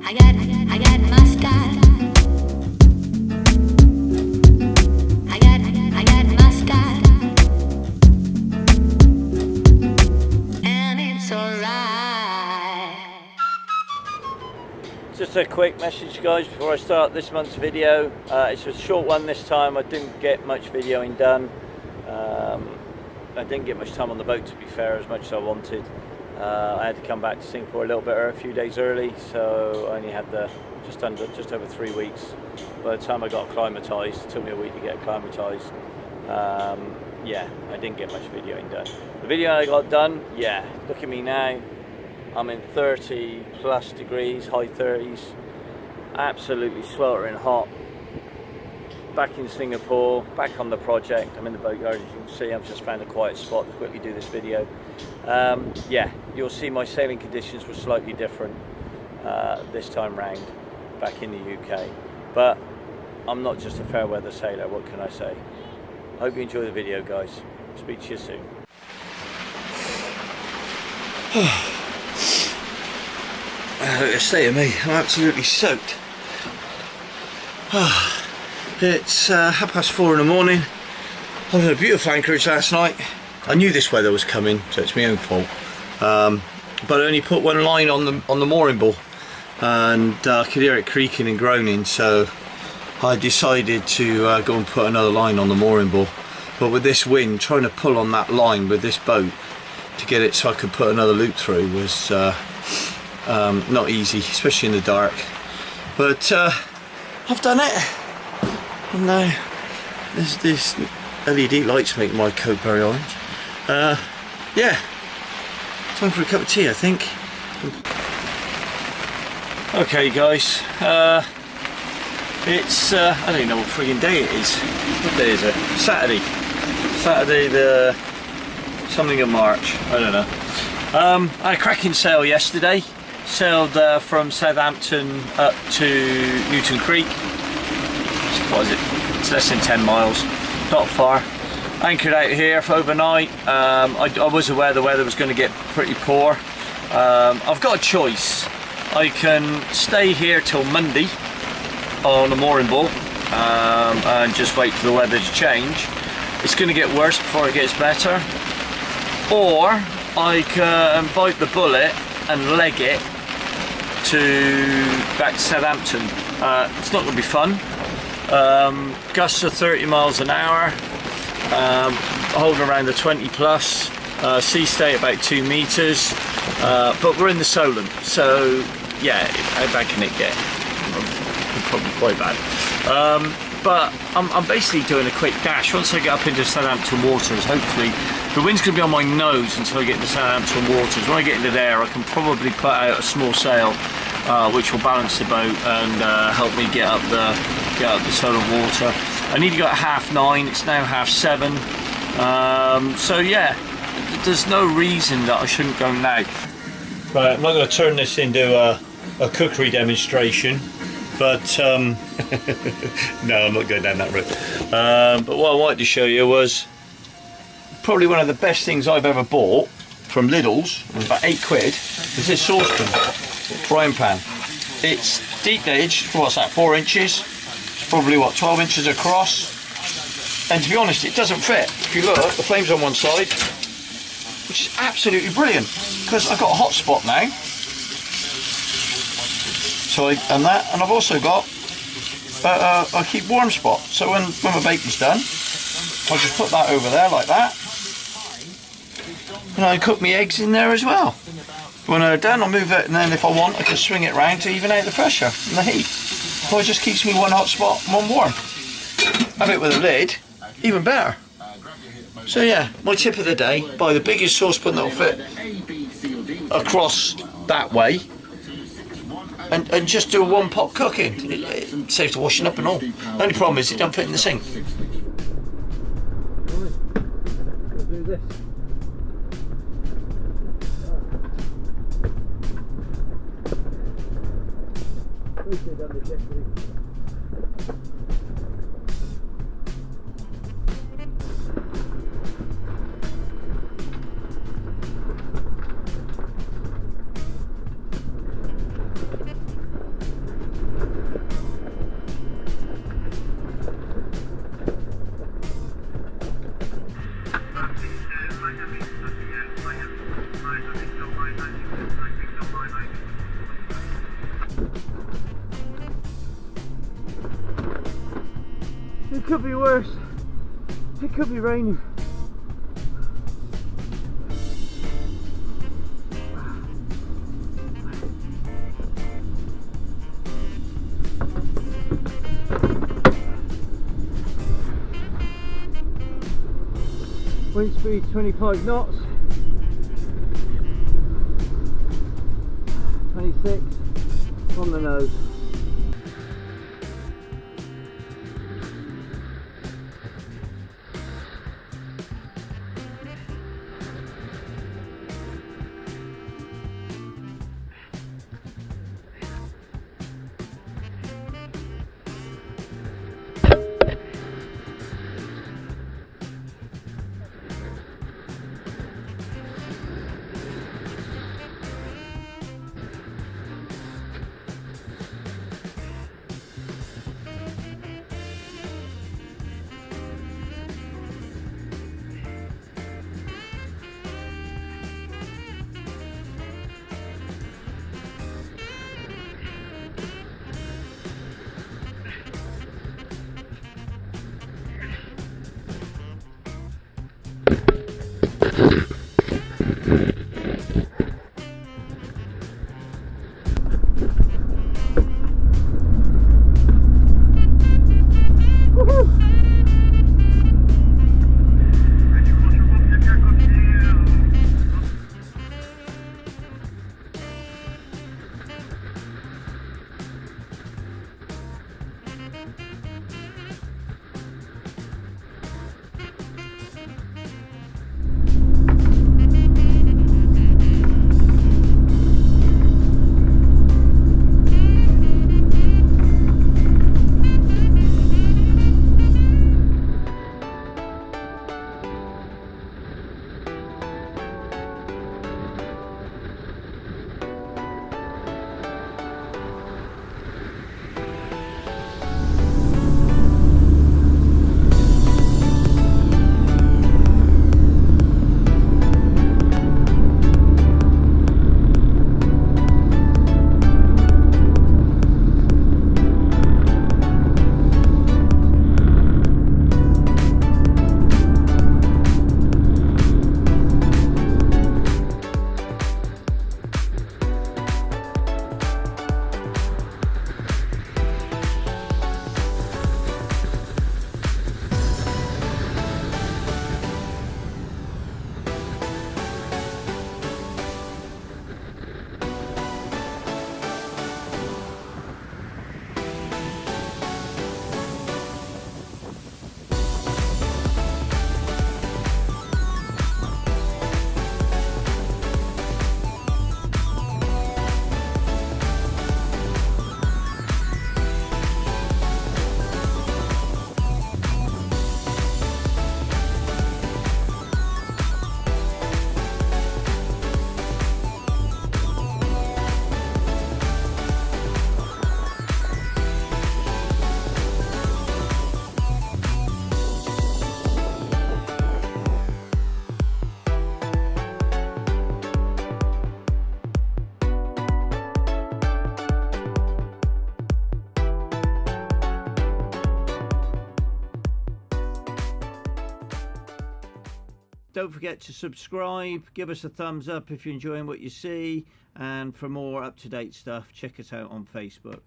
I got my style. I got my style. And it's alright. Just a quick message, guys, before I start this month's video. It's a short one this time. I didn't get much videoing done. I didn't get much time on the boat, to be fair, as much as I wanted. I had to come back to Singapore a little bit a few days early, so I only had just over 3 weeks. By the time I got acclimatised, it took me a week to get acclimatised. Yeah, I didn't get much videoing done. The video I got done, yeah, look at me now. I'm in 30 plus degrees, high 30s, absolutely sweltering hot. Back in Singapore, back on the project. I'm in the boatyard, as you can see. I've just found a quiet spot to quickly do this video. Yeah, you'll see my sailing conditions were slightly different this time round back in the UK. But I'm not just a fair weather sailor, what can I say? I hope you enjoy the video, guys. Speak to you soon. Look at the state of me, I'm absolutely soaked. It's 4:30 in the morning. I had a beautiful anchorage last night. I knew this weather was coming, so it's my own fault. But I only put one line on the mooring ball, and I could hear it creaking and groaning, so I decided to go and put another line on the mooring ball. But with this wind, trying to pull on that line with this boat to get it so I could put another loop through was not easy, especially in the dark. But I've done it. And now these LED lights make my coat very orange. Yeah, time for a cup of tea, I think. Okay, guys, it's I don't know what friggin' day it is. What day is it? Saturday the something of March, I don't know. I had a cracking sail yesterday. Sailed from Southampton up to Newton Creek. What is it? It's less than 10 miles, not far. Anchored out here for overnight. I was aware the weather was going to get pretty poor. I've got a choice. I can stay here till Monday on the mooring ball and just wait for the weather to change. It's going to get worse before it gets better. Or I can bite the bullet and leg it back to Southampton. It's not going to be fun. Gusts are 30 miles an hour, holding around the 20 plus, sea state about 2 meters, but we're in the Solent, so yeah, how bad can it get? Probably quite bad. But I'm basically doing a quick dash. Once I get up into Southampton waters, hopefully the wind's going to be on my nose until I get into Southampton waters. When I get into there, I can probably put out a small sail, which will balance the boat and help me get up the Solent water. I need to go at 9:30. It's now 7:30. So yeah, there's no reason that I shouldn't go now. Right, I'm not going to turn this into a cookery demonstration, but no, I'm not going down that route. But what I wanted to show you was probably one of the best things I've ever bought from Lidl's. It was about £8. Is this saucepan, frying pan. It's deep edged. What's that? 4 inches. It's probably what, 12 inches across. And to be honest, it doesn't fit. If you look, the flame's on one side, which is absolutely brilliant because I've got a hot spot now. So and I've also got a keep warm spot. So when my bacon's done, I'll just put that over there like that. And I cook my eggs in there as well. When they're done, I'll move it, and then if I want, I can swing it round to even out the pressure and the heat. So it just keeps me one hot spot and one warm. Have it with a lid, even better. So yeah, my tip of the day: buy the biggest saucepan that'll fit across that way, and just do a one-pot cooking. It saves the washing up and all. The only problem is it don't fit in the sink. Let's do this. It could be worse. It could be raining. Wind speed 25 knots. 26 on the nose. Don't forget to subscribe, give us a thumbs up if you're enjoying what you see, and for more up-to-date stuff, check us out on Facebook.